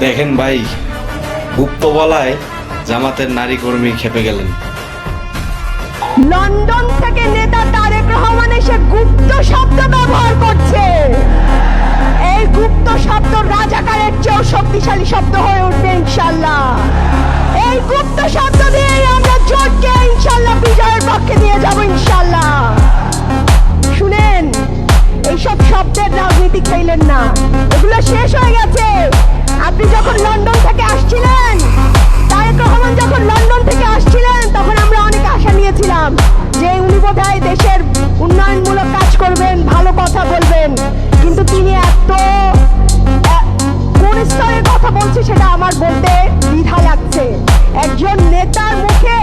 দেখেন ভাই, গুপ্ত বলায় জামাতের নারী কর্মী খেপে গেলেন। লন্ডন থেকে নেতা তারেক রহমান এসে গুপ্ত শব্দ ব্যবহার করছে। এই গুপ্ত শব্দ রাজাকারের চেয়েও শক্তিশালী শব্দ হয়ে উঠবে ইনশাল্লাহ। এই গুপ্ত শব্দ দিয়ে আমরা জোটকে ইনশাল্লাহ বিজয়ের পক্ষে নিয়ে যাব ইনশাল্লাহ। শুনেন, এইসব শব্দের রাজনীতি খেলেন না, এগুলো শেষ হয়ে গেছে। আপনি যখন লন্ডন থেকে আসছিলেন, তারেক রহমান যখন লন্ডন থেকে আসছিলেন, তখন আমরা অনেক আশা নিয়েছিলাম যে উনি বোধহয় দেশের উন্নয়নমূলক কাজ করবেন, ভালো কথা বলবেন। কিন্তু তিনি কোন স্তরের কথা বলছে সেটা আমার বলতে দ্বিধা লাগছে। একজন নেতার মুখে,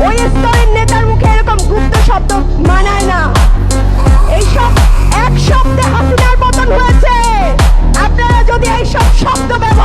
ওই স্তরের নেতার মুখে এরকম গুপ্ত শব্দ মানায় না। এইসব এক শব্দে হাসিনার পতন হয়েছে। আপনারা যদি এইসব শব্দ ব্যবহার